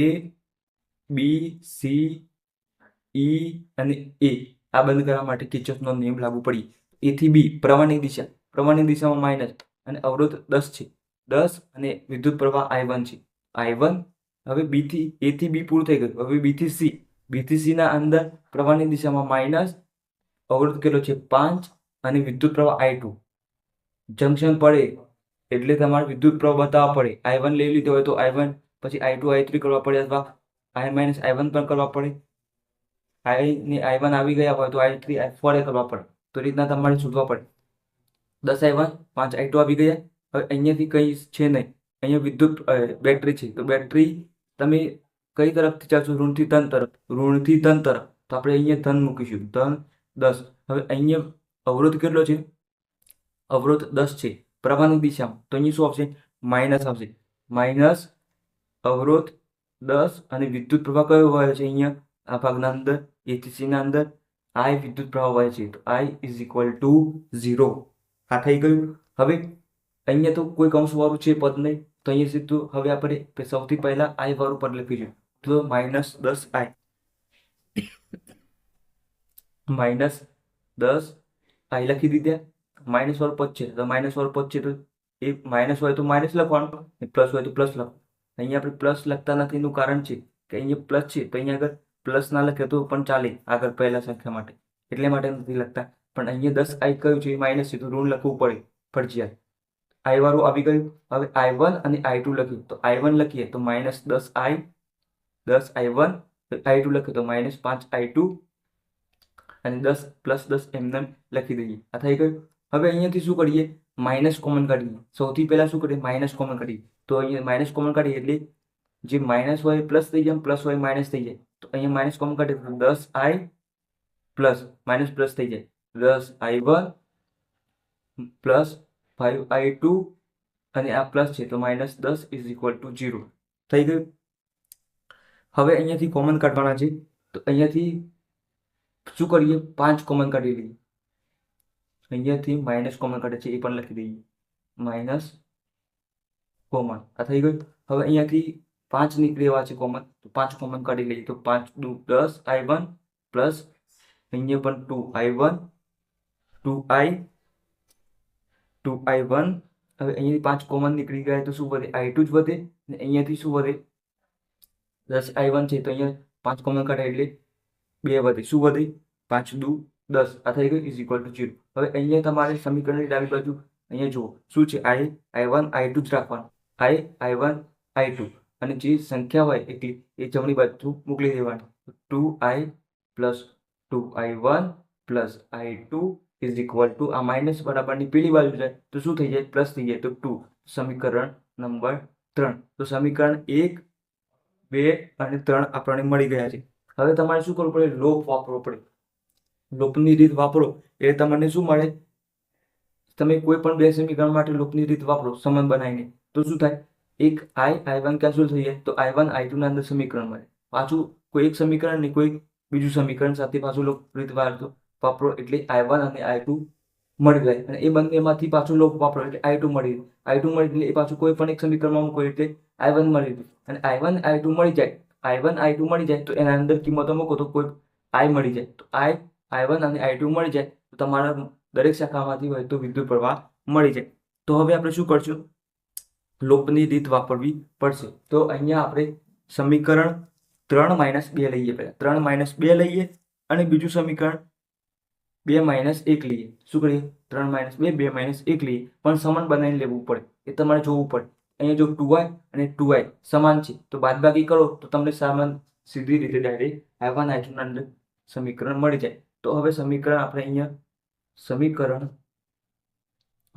B C E અને A આ બંધગારા માટે કિર્ચોફનો નિયમ લાગુ પડી. A થી B પ્રવાહની દિશામાં માઇનસ અને અવરોધ 10 છે, 10 અને વિદ્યુત પ્રવાહ I1 છે I1. હવે A થી B પૂરું થઈ ગયું. હવે B થી C ના અંદર પ્રવાહની દિશામાં માઇનસ, અવરોધ કેટલો છે 5 અને વિદ્યુત પ્રવાહ I2. જંકશન પડે એટલે તમારે વિદ્યુત પ્રવાહ બતાવવા પડે. I1 લઈ લીધો હોય તો I1 પછી I2 I3 કરવા પડે અથવા I -I1 પણ કરવા પડે. I1 આવી ગયા હોય તો I3 I4 કરવા પડે. તો રીતના તમારે શોધવા પડે. 10I1 5I2 આવી ગયા. હવે અહીંયાથી કંઈ છે નહીં, અહીંયા વિદ્યુત બેટરી છે તો બેટરી તમે કઈ તરફથી ચાલશો ઋણથી ધન તરફ તો આપણે અહીંયા ધન મૂકીશું ધન 10. હવે અહીંયા અવરોધ કેટલો છે અવરોધ 10 છે પ્રવાહની દિશામાં તો અહીંયા શું આવશે માઇનસ આવશે, માઇનસ અવરોધ 10 અને વિદ્યુત પ્રવાહ કયો વહે છે અહીંયા આ ભાગના અંદર A થી C ના અંદર I વિદ્યુત પ્રવાહ વહે છે તો I ઇઝ ઇક્વલ ટુ 0 આ થઈ ગયું. હવે અહીંયા તો કોઈ કૌંસ વાળું છે પદ નહીં તો અહીંયા સીધું હવે આપણે સૌથી પહેલા I વાળું પદ લખીશું તો -10I -10I લખી દીધા. માઇનસ વાળું પદ છે તો માઇનસ વાળું પદ છે તો એ માઇનસ હોય તો માઇનસ લખવાનું, પ્લસ હોય તો પ્લસ લખવાનું. અહીંયા આપણે પ્લસ લખતા નથી એનું કારણ છે કે અહીંયા પ્લસ છે તો અહીંયા આગળ પ્લસ ના લખે તો પણ ચાલે આગળ પહેલા સંખ્યા માટે, એટલે માટે નથી લખતા. પણ અહીંયા 10I કયું છે માઇનસ છે તો ઋણ લખવું પડે ફરજિયાત. I વાળું આવી ગયું. હવે I1 અને I2 લખીએ તો I1 લખીએ તો -10I I1 I2 લખીએ તો -5I2 અને 10 + 10 એમને લખી દઈએ આ થઈ ગયું. હવે અહીંયાથી શું કરીએ માઇનસ કોમન કાઢીએ. સૌથી પહેલા શું કરીએ માઇનસ કોમન કાઢીએ તો અહીંયા માઇનસ કોમન કાઢીએ એટલે જે માઇનસ હોય પ્લસ થઈ જાય, પ્લસ હોય માઇનસ થઈ જાય. તો અહીંયા માઇનસ કોમન કાઢીએ તો 10I પ્લસ માઇનસ પ્લસ થઈ જાય 10i1 પ્લસ 5i2 અને આ પ્લસ છે તો -10 ઇઝ ઇક્વલ ટુ 0 થઈ ગયું. હવે અહીંયાથી કોમન કાઢવાના છે તો અહીંયાથી શું કરીએ, 5 કોમન કાઢી લઈએ. અહીંયાથી માઇનસ કોમન કાઢે છે એ પણ લખી દઈએ, માઇનસ કોમન. આ થઈ ગયું. હવે અહીંયાથી 5 નીકળી એવા છે કોમન, તો 5 કોમન કાઢી લઈએ. તો 5 દુ 10i1 પ્લસ અહીંયા પણ 2i1 2i1. હવે અહીંયાથી 5 કોમન નીકળી ગયા તો શું વધે, i2 જ વધે. અને અહીંયાથી શું વધે, 10i1 છે તો અહીંયા 5 કોમન કાઢે એટલે 2 વધે. શું વધે, 5 દુ 10. આ થઈ ગયું ઇઝ ઇક્વલ ટુ 0. હવે અહીંયા તમારે સમીકરણની ડાબી બાજુ અહીંયા જુઓ શું છે, i1 i2 જ રાખવાનું, i1 i2. અને જે સંખ્યા હોય એટલી એ જમણી બાજુ મોકલી દેવાની. 2i plus 2i1 plus i2 is equal to આ માઇનસ બરાબરની પેલી બાજુ જાય તો શું થઈ જાય, પ્લસ થઈ જાય તો 2. સમીકરણ નંબર 3. તો સમીકરણ 1, 2 અને 3 આપણને મળી ગયા છે. હવે તમારે શું કરવું પડે, લોપ વાપરવો પડે. લોપની રીત વાપરો એટલે તમને શું મળે, તમે કોઈ પણ બે સમીકરણ માટે લોપની રીત વાપરો સંબંધ બનાવીને તો શું થાય, એક i1 કેન્સલ થઈ જાય તો i1 i2 ના અંદર સમીકરણ મળે. પાછું કોઈ એક સમીકરણ ને કોઈ બીજું સમીકરણ સાથે પાછું લોપ રીત વાપરો એટલે i1 અને i2 મળી જાય. અને એ બંનેમાંથી પાછું લોપ વાપરો એટલે i2 મળી એટલે એ પાછું કોઈ પણ એક સમીકરણમાં મૂકો એટલે i1 મળી જાય. અને i1 i2 મળી જાય તો એના અંદર કિંમતો મૂકો તો કોઈ i મળી જાય. તો i1 અને i2 મળી જાય તો તમારા દરેક શાખામાંથી હોય તો વિદ્યુત પ્રવાહ મળી જાય. તો હવે આપણે શું કરશું, લોપની રીત વાપરવી પડશે. તો અહીંયા આપણે સમીકરણ 3 - 2 લઈએ. પહેલા 3 - 2 લઈએ અને બીજું સમીકરણ 2 - 1 લઈએ. શું કરીએ, 3 - 2 2 - 1 લઈએ. પણ સમાન બનાવીને લેવું પડે, એ તમારે જોવું પડે. અહીંયા જો 2i અને 2i સમાન છે તો બાદબાકી કરો તો તમને સમાન સીધી રીતે ડાયરેક્ટ i1 i2 ના અંદર સમીકરણ મળી જાય. તો હવે સમીકરણ આપણે અહીંયા સમીકરણ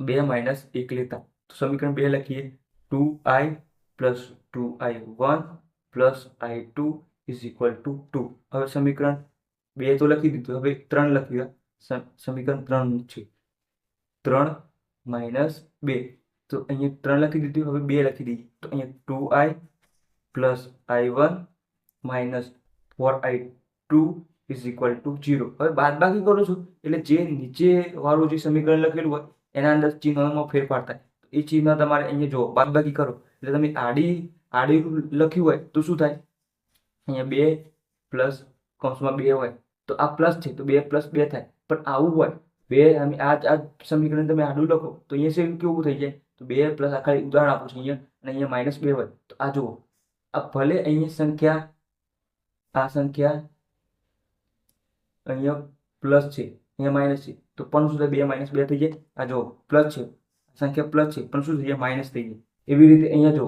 2 - 1 લેતા તો સમીકરણ 2 લખીએ, 2i plus 2i1 plus i2 is equal to 2. હવે સમીકરણ 2 તો લખી દીધું, હવે 3 લખી. સમીકરણ 3 છે, 3 - 2. તો અહીંયા 3 લખી દીધું, હવે 2 લખી દઈએ. તો અહીંયા 2i plus i1 minus 4i2 is equal to 0. હવે બાદબાકી કરું છું એટલે જે નીચે વાળું જે સમીકરણ લખેલું હોય એના અંદર ચિહ્નમાં ફેરફાર થાય. એ ચિહ્ન તમારે અહીંયા જો બાદબાકી કરો એટલે તમે આડી લખ્યું હોય તો શું થાય, અહીંયા 2 પ્લસ કૌંસમાં 2 હોય તો આ પ્લસ છે તો 2 + 2 થાય. પણ આવું હોય 2 અને આ સમીકરણ તમે આડું લખો તો અહીંયા કેવું થઈ જાય, તો 2 પ્લસ આ ખાલી ઉદાહરણ આપું છું અહીંયા, અને અહીંયા -2 હોય તો આ જુઓ, આ ભલે અહીંયા સંખ્યા આ સંખ્યા અહીંયા પ્લસ છે અહીંયા માઇનસ છે તો પણ શું થાય, 2 - 2 થઈ જાય. આ જો પ્લસ છે, સંખ્યા પ્લસ છે પણ શું થઈ જાય, માઇનસ થઈ જાય. એવી રીતે અહીંયા જો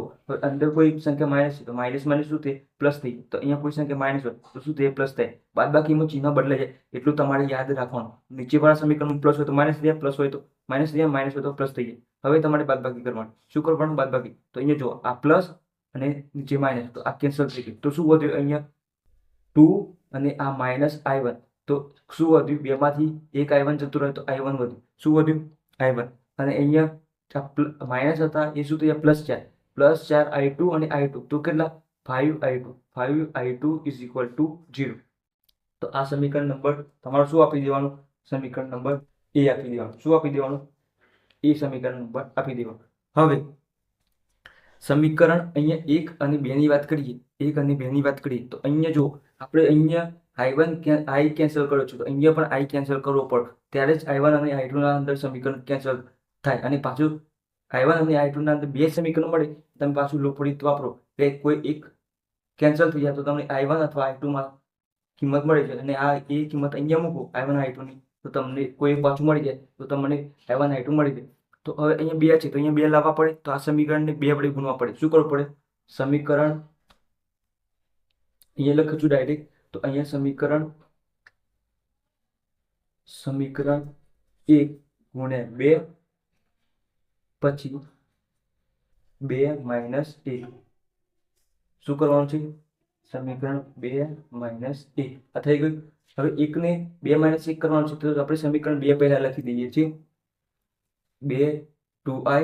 અંદર કોઈ સંખ્યા માઇનસ છે તો માઇનસ શું થાય, પ્લસ થઈ જાય. તો અહીંયા કોઈ સંખ્યા માઇનસ હોય તો શું થાય, પ્લસ થાય. બાદબાકીમાં ચિહ્ન બદલાઈ જાય એટલું તમારે યાદ રાખવાનું. નીચેવાળા સમીકરણમાં પ્લસ હોય તો માઇનસ થઈ જાય, પ્લસ હોય તો માઇનસ થઈ જાય, માઇનસ હોય તો પ્લસ થઈ જાય. હવે તમારે બાદબાકી કરવાની. શું કરવાનું, બાદબાકી. તો અહીંયા જો આ પ્લસ અને નીચે માઇનસ તો આ કેન્સલ થઈ ગયું. તો શું વધ્યું, અહીંયા 2 અને આ માઇનસ i1 તો શું વધ્યું, 2 માંથી એક i1 જતું રહે તો i1 વધ્યું. શું વધ્યું, i1. અને અહીંયા માઇનસ હતા એ શું થયા, +4 i2 અને i2 તો કેટલા, 5i2 ઇઝ ઇક્વલ ટુ 0. તો આ સમીકરણ નંબર તમારે શું આપી દેવાનું, સમીકરણ નંબર એ આપી દેવાનું. શું આપી દેવાનું, એ સમીકરણ નંબર આપી દેવાનું. હવે સમીકરણ અહીંયા 1 અને 2 ની વાત કરીએ, 1 અને 2 ની વાત કરીએ તો અહીંયા જો આપણે અહીંયા i કેન્સલ કર્યો છે તો અહીંયા પણ i કેન્સલ કરવો પડે ત્યારે જ i1 અને i2 ના અંદર સમીકરણ કેન્સલ થાય. અને પાછું i1 અને i2 ના અંદર બે સમીકરણ મળે તમે પાછું લોપ રીત વાપરો કે કોઈ એક કેન્સલ થઈ જાય તો તમને i1 અથવા i2 માં કિંમત મળે છે અને આ એ કિંમત અહીંયા મૂકો i1 i2 ની તો તમને કોઈ એક પાછું મળી જાય તો તમને i1 i2 મળી જાય. તો હવે અહીંયા 2 છે તો અહીંયા 2 લાવવા પડે તો આ સમીકરણને 2 વડે ગુણવા પડે. શું કરવું પડે, સમીકરણ અહીંયા લખું છું ડાયરેક્ટ. તો અહીંયા સમીકરણ 1 ગુણ્યા 2 પછી 2 - 1. શું કરવાનું છે, સમીકરણ 2 - 1 આ થઈ ગયું. હવે એકને 2 - 1 કરવાનું છે, તો આપણે સમીકરણ 2 પહેલા લખી દઈએ છીએ. 2 2i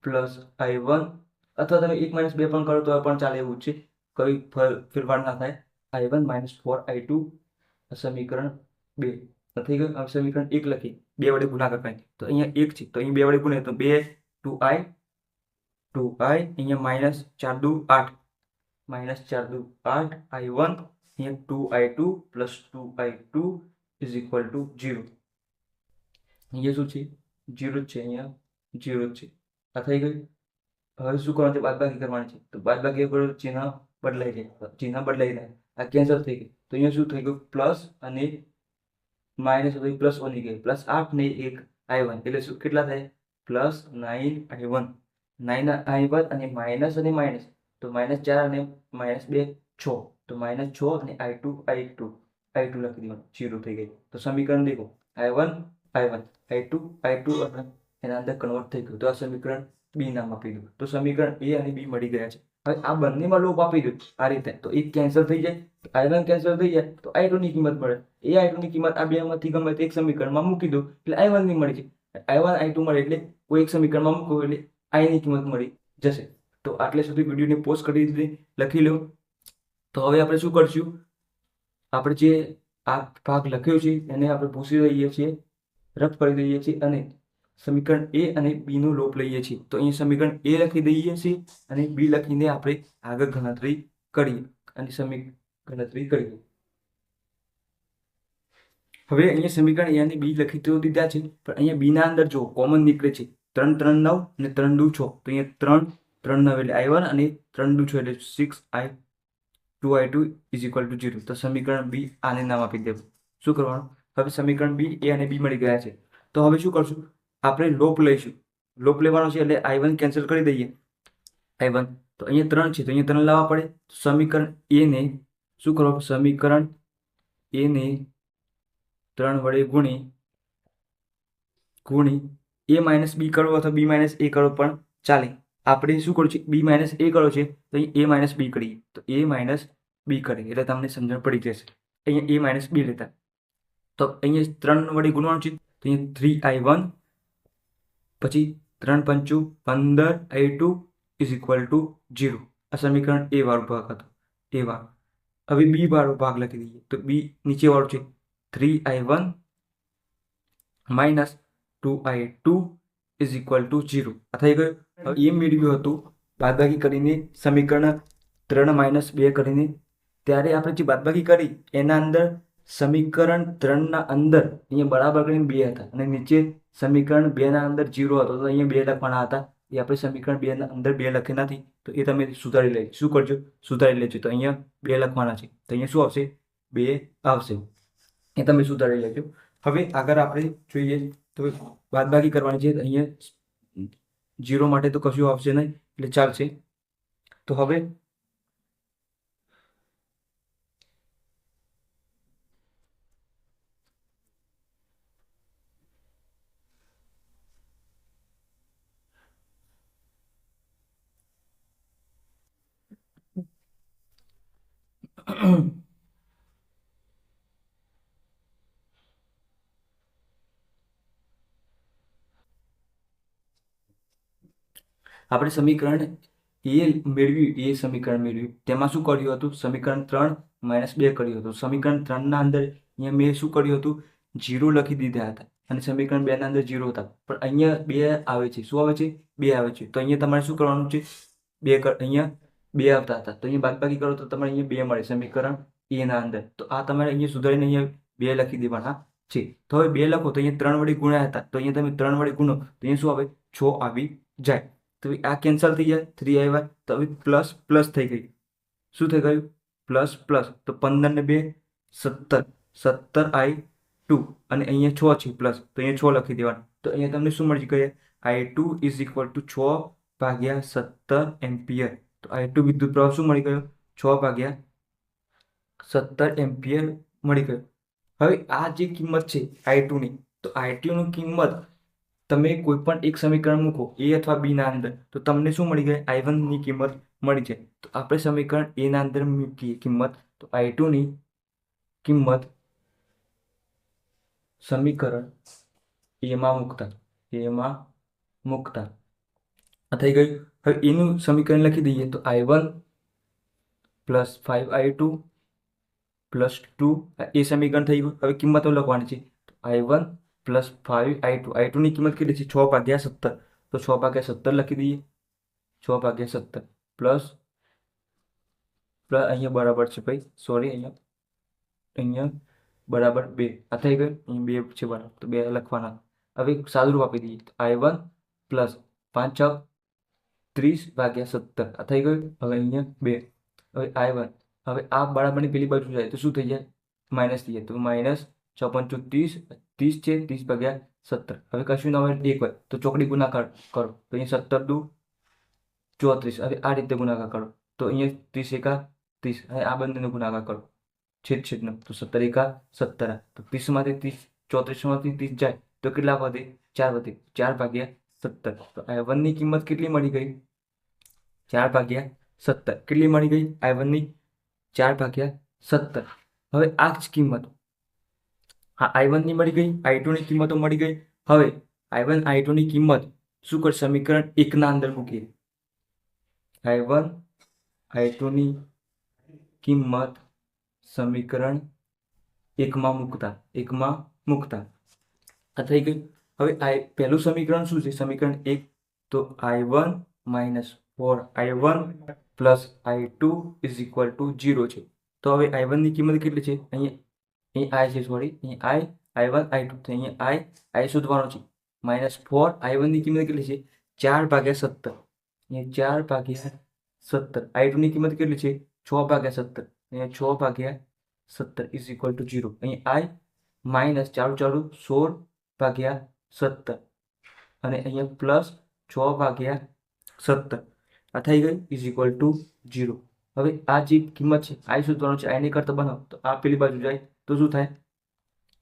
પ્લસ i1, અથવા તમે 1 - 2 પણ કરો તો પણ ચાલે એવું છે, કોઈ ફેરફાર ના થાય. i1 - 4i2 સમીકરણ 2 થઈ ગયું. હવે સમીકરણ 1 લખી 2 વડે ગુણાકાર કરીએ તો અહીંયા 1 છે, તો અહીં 2 વડે ગુણીએ તો 2 2i અહીંયા -4 દુ 8 -4 દુ 8 i1 અહીંયા 2i2 plus 2i2 is equal to 0. અહીંયા શું છે? 0 જ છે, અહીંયા 0 જ છે. આ થઈ ગયું. હવે શું કરવાનું છે? બાદબાકી કરવાની છે. તો બાદબાકી કરો ચિહ્ન બદલાઈ જાય, ચિહ્ન બદલાઈ જાય, આ કેન્સલ થઈ ગઈ. તો અહીંયા શું થઈ ગયું? પ્લસ અને માઇનસ હતું, પ્લસ બની ગયું. પ્લસ 8 ને 1 i1 એટલે શું કેટલા થાય? Plus 9i1. 9i1 અને માઇનસ તો -4 અને -2 6, તો -6 અને i2 લખી દેવાનું, 0 થઈ ગઈ. તો સમીકરણ દેખો, i1 i2 અને એના અંદર કન્વર્ટ થઈ ગયું. તો આ સમીકરણ બી નામ આપી દઉં. તો સમીકરણ એ અને બી મળી ગયા છે. હવે આ બંનેમાં લોપ આપી દઉં આ રીતે, તો એક કેન્સલ થઈ જાય, i1 કેન્સલ થઈ જાય તો i2 ની કિંમત મળે. એ i2 ની કિંમત આ બેમાંથી ગમે તે એક સમીકરણમાં મૂકી દો એટલે i1 ની મળી છે. i1 i2 મળે એટલે કોઈ એક સમીકરણમાં મૂકો એટલે i ની કિંમત મળી જશે. તો આટલે સુધી વિડીયોને પોઝ કરી દીધી, લખી લો. તો હવે આપણે શું કરશું? આપણે જે આ ભાગ લખ્યો છે એને આપણે ભૂસી દઈએ છીએ, રફ કરી દઈએ છીએ અને સમીકરણ એ અને બી નો લોપ લઈએ છીએ. તો અહીં સમીકરણ એ લખી દઈએ છીએ અને બી લખીને આપણે આગળ ગણતરી કરીએ અને ગણતરી કરીએ. હવે અહીંયા સમીકરણ એ અને બી લખી તો દીધા છે, પણ અહીંયા બી ના અંદર જો કોમન નીકળે છે 3 3 9 અને 3 દુ 6, તો અહીંયા 3 3 9 એટલે i1 અને 3 દુ 6 એટલે 6i 2i2 is equal to 0. તો સમીકરણ બી આને નામ આપી દેવું. શું કરવાનું? હવે સમીકરણ બી એ અને બી મળી ગયા છે. તો હવે શું કરશું? આપણે લોપ લઈશું. લોપ લેવાનો છે એટલે i1 કેન્સલ કરી દઈએ. i1 તો અહીંયા 3 છે, તો અહીંયા 3 લાવવા પડે. સમીકરણ એ ને શું કરો? સમીકરણ એ ને 3 વડે ગુણી a - b કરો અથવા b - a કરો પણ ચાલે. આપણે શું કરવું છે? b - a કરો છે તો અહીં a - b કરીએ, તો a - b કરીએ એટલે તમને સમજણ પડી જશે. અહીંયા a - b લેતા, તો અહીંયા 3 વડે ગુણવાનું છે, તો અહીંયા 3i1 પછી 3 5 15 i2 ઇઝ ઇક્વલ ટુ 0. આ સમીકરણ એ વાળો ભાગ હતો, એ વાળો. હવે બી વાળો ભાગ લખી દઈએ, તો બી નીચે વાળું છે 3i1 - 2i2 is equal to 0. આ થઈ ગયું. હવે એ મેળવ્યું હતું બાદબાકી કરીને સમીકરણ 3 - 2 કરીને, ત્યારે આપણે જે બાદબાકી કરી એના અંદર સમીકરણ 3 ના અંદર અહીંયા બરાબર કરીને 2 હતા અને નીચે સમીકરણ 2 ના અંદર 0 હતો, તો અહીંયા 2 લખવાના હતા. એ આપણે સમીકરણ 2 ના અંદર 2 લખી નથી, તો એ તમે સુધારી લેજો. શું કરજો? સુધારી લેજો. તો અહીંયા 2 લખવાના છે, તો અહીંયા શું આવશે? 2 આવશે. એ તમે સુધારી લેજો. હવે આગળ આપણે જોઈએ તો બાદબાકી કરવાની છે. અહીંયા 0 માટે તો કશું આવશે નહીં એટલે ચાલશે. તો હવે આપણે સમીકરણ એ સમીકરણ મેળવ્યું, તેમાં શું કર્યું હતું? સમીકરણ 3 - 2 કર્યું હતું. સમીકરણ 3 ના અંદર અહીંયા મેં શું કર્યું હતું? 0 લખી દીધા હતા અને સમીકરણ 2 ના અંદર 0 હતા, પણ અહીંયા 2 આવે છે. શું આવે છે? 2 આવે છે. તો અહીંયા તમારે શું કરવાનું છે? અહીંયા 2 આવતા હતા, તો અહીંયા બાદબાકી કરો તો તમારે અહીંયા 2 મળે સમીકરણ એ ના અંદર. તો આ તમારે અહીંયા સુધારીને અહીંયા 2 લખી દેવાના છે. તો હવે 2 લખો તો અહીંયા 3 વડે ગુણ્યા હતા, તો અહીંયા તમે 3 વડે ગુણો તો અહીંયા શું આવે? 6 આવી જાય. તો આ કેન્સલ થઈ જાય, 3i1. તો હવે પ્લસ પ્લસ થઈ ગઈ. શું થઈ ગયું? Plus plus. તો 15 ને 2 17, 17i2 અને અહીંયા 6 છે પ્લસ, તો અહીંયા 6 લખી દેવાના. તો અહીંયા તમને શું મળી ગયું? i2 ઇઝ ઇક્વલ ટુ 6 ભાગ્યા 17 એમ્પિયર. તો i2 વિદ્યુત પ્રવાહ શું મળી ગયો? 6 ભાગ્યા 17 એમ્પિયર મળી ગયો. હવે આ જે કિંમત છે i2 ની, તો i2 ની કિંમત તમે કોઈ પણ એક સમીકરણ મૂકો એ અથવા બી ના અંદર, તો તમને શું મળી ગઈ? i1 ની કિંમત મળી જાય. તો આપણે સમીકરણ એ ના અંદર મૂકીએ કિંમત, તો i2 ની કિંમત સમીકરણ એમાં મૂકતા આ થઈ ગયું. હવે એનું સમીકરણ લખી દઈએ તો I1 + 5I2 + 2 એ સમીકરણ થઈ ગયું. હવે કિંમતો લખવાની છે. તો I1 + 5I2, I2 ની કિંમત કેટલી છે? 6/17. તો 6/17 લખી દઈએ. 6/17 પ્લસ અહીંયા બરાબર છે ભાઈ, સોરી, અહીંયા બરાબર 2 આ થઈ ગયું. અહીં 2 છે બરાબર, તો 2 લખવાના. હવે સાદુરૂપ આપી દઈએ તો I1 + 5 × 30/17 આ થઈ ગયું. હવે અહીંયા 2. હવે I1, હવે આ બરાબરની પેલી બાજુ જાય તો શું થઈ જાય? માઇનસ થઈ જાય. તો -6 × 30 છે, 30/17. હવે કશું ના હોય 1 હોય તો ચોકડી ગુણાકાર કરો. તો અહીંયા 17 દુ 34. હવે આ રીતે ગુણાકાર કરો તો અહીંયા 30 એકા 30. હવે આ બંનેનો ગુણાકાર કરો છેદનો. તો 17 એકા 17. તો 30માંથી 30, 34માંથી 30 જાય તો કેટલા વધે? 4 વધે. 4/17. તો I1 ની કિંમત કેટલી મળી ગઈ? 4/17. કેટલી મળી ગઈ? I1 ની 4/17. હવે આ જ કિંમત I1 ની મળી ગઈ, I2 ની કિંમતો મળી ગઈ. હવે I1 I2 ની કિંમત શું કર? સમીકરણ 1 ના અંદર મૂકીએ. I1 I2 ની કિંમત સમીકરણ 1 માં મૂકતા આ થઈ ગયું. હવે પહેલું સમીકરણ શું છે? સમીકરણ 1. તો I1 - 4I1 + I2 = 0 છે. તો હવે I1 ની કિંમત કેટલી છે? અહીંયા I છે, સોરી, અહીં I1 I2. તો અહીંયા I શોધવાનો છે. -4 I1 ની કિંમત કેટલી છે? 4/17. અહીંયા 4/17. I2 ની કિંમત કેટલી છે? 6/17. અહીંયા 6/17 = 0. અહીં I ચાલુ 16/17 અને અહીંયા પ્લસ 6/17 આ થઈ ગઈ = 0. હવે આ જે કિંમત છે I શોધવાનું છે. I ને કરતા બનાવો તો આ પેલી બાજુ જાય તો શું થાય?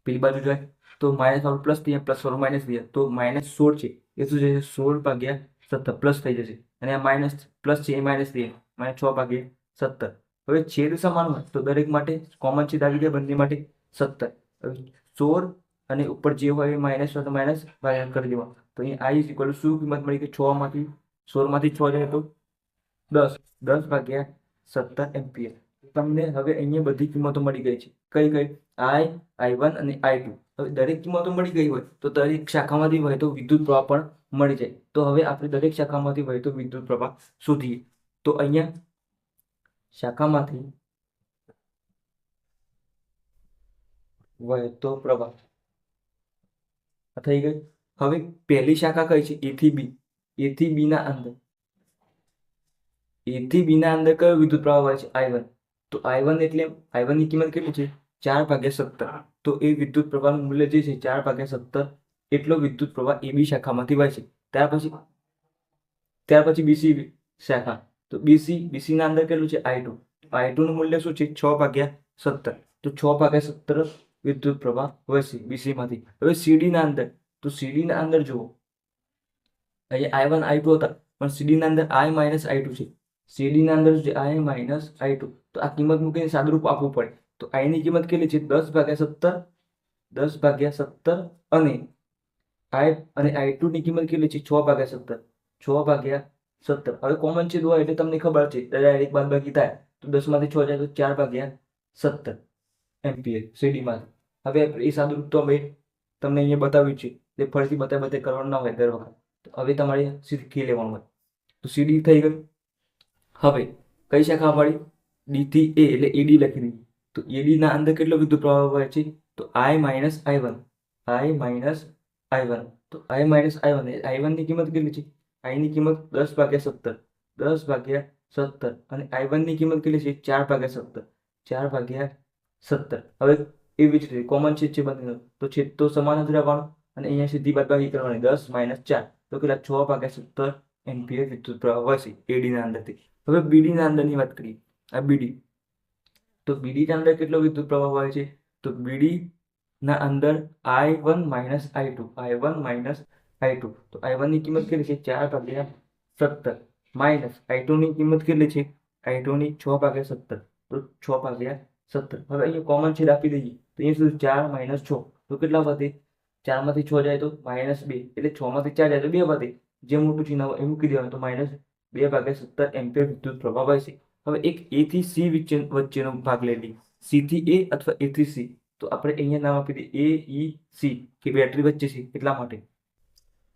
પેલી બાજુ જાય તો માઇનસ વાળું પ્લસ થઈ જાય, પ્લસ વાળું માઇનસ થઈ જાય. તો -16 છે એ શું છે? 16/17 પ્લસ થઈ જશે. અને આ માઇનસ પ્લસ છે એ માઇનસ થઈ જાય, -6/17. હવે છેદ સમાન હોય તો દરેક માટે કોમન છેદ આવી જાય, બંને માટે 17. હવે 16 અને ઉપર જે હોય એ માઇનસ હોય તો માઇનસ ભાગાકાર કરી દેવા. તો અહીં I શું કિંમત મળી ગઈ? 16માંથી 6 જાય તો 10/17 એમ્પિયર. તમને હવે અહીંયા બધી કિંમતો મળી ગઈ છે. કઈ I1 અને I2. હવે દરેક કિંમતો મળી ગઈ હોય તો દરેક શાખામાંથી વહેતો વિદ્યુત પ્રવાહ પણ મળી જાય. તો હવે આપણે દરેક શાખામાંથી વહેતો વિદ્યુત પ્રવાહ શોધીએ. તો અહીંયા શાખામાંથી વહેતો પ્રવાહ થઈ ગઈ. હવે પહેલી શાખા કઈ છે? A થી B. A થી B ના અંદર કયો વિદ્યુત પ્રવાહ હોય છે? I1. તો I1 એટલે I1 ની કિંમત કેટલી છે? 4/17. તો એ વિદ્યુત પ્રવાહનું મૂલ્ય જે છે 4/17 એટલો વિદ્યુત પ્રવાહ AB શાખામાંથી વહે છે. ત્યાર પછી BC શાખા. તો BC ના અંદર કેટલું છે? I2. I2 નું મૂલ્ય શું છે? 6/17. તો 6/17 વિદ્યુત પ્રવાહ વહેશે BC માંથી. હવે CD ના અંદર, તો CD ના અંદર જુઓ, અહીંયા I1 I2 હતા પણ CD ના અંદર I - I2 છે. CD ના અંદર છે I - I2. તો આ કિંમત મૂકીને સાદુરૂપ આપવું પડે. તો I ની કિંમત કેટલી છે? 10/17 અને I2 ની કિંમત કેટલી છે? 6/17. 6/17. હવે કોમન છેદ હોય એટલે તમને ખબર છે ડાયરેક્ટ બાદબાકી થાય. તો 10માંથી 6 જાય તો 4/17 એમ્પિયર CD માંથી. હવે એ સાદુરૂપ તો અમે તમને અહીંયા બતાવ્યું છે, તે ફરીથી બતાવી કરવાનું ના હોય દર વખત. તો હવે તમારે શીખી લેવાનું હોય. તો CD થઈ ગયું. હવે કઈ શાખા વાળી? D થી A એટલે AD લખી દઈએ. તો AD ના અંદર કેટલો વિદ્યુત પ્રવાહ વહે છે? તો I - I1. તો I - I1 ની કિંમત કેટલી છે? I ની કિંમત 10/17. 10/17 અને I1 ની કિંમત કેટલી છે? 4/17. 4/17. હવે એવી જ રીતે કોમન છેદ છે બંનેનો, તો છેદ તો સમાન જ રહેવાનો અને અહીંયા સીધી બાદબાકી કરવાની. 10 - 4 તો કેટલા? 6/17 એમ્પિયર વિદ્યુત પ્રવાહ વહેશે AD ના અંદરથી. હવે BD ના અંદરની વાત કરીએ. આ BD. તો BD ના અંદર કેટલો વિદ્યુત પ્રવાહ વહે છે? તો BD ના અંદર I1 - I2. તો I1 ની કિંમત કેટલી છે? 4/17 માઇનસ I2 ની કિંમત કેટલી છે? I2 ની 6/17. તો 6/17. હવે અહીંયા કોમન છેદ આપી દઈએ તો અહીંયા સુધી 4 - 6 તો કેટલા વધે? 4માંથી 6 જાય તો -2, એટલે 6માંથી 4 જાય તો 2 વધે. જે મોટું ચિહ્ન હોય એ મૂકી દેવાનું. તો -2/17 એમ્પિયર વિદ્યુત પ્રવાહ વહેશે. હવે એક A થી C વચ્ચેનો ભાગ લઈ લઈએ. C થી A અથવા A થી C. તો આપણે અહીંયા નામ આપી દઈએ AEC, કે બેટરી વચ્ચે છે એટલા માટે.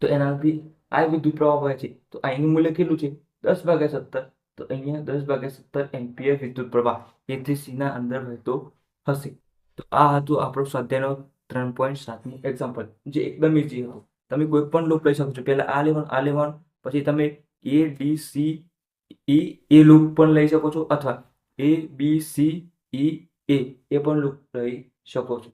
તો એનાથી આ વિદ્યુત પ્રવાહ વહે છે. તો અહીંનું મૂલ્ય કેટલું છે? 10/17. તો અહીંયા 10/17 એમ્પિયર વિદ્યુત પ્રવાહ A થી C ના અંદર વહેતો હશે. તો આ હતું આપણો સ્વાધ્યાયનો 3.7નું એક્ઝામ્પલ, જે એકદમ ઈઝી હતું. તમે કોઈ પણ લૂપ લઈ શકો છો. પહેલા આ લેવાનું, પછી તમે ABCE એ લૂપ પણ લઈ શકો છો, અથવા ABCE એ પણ લૂપ લઈ શકો છો.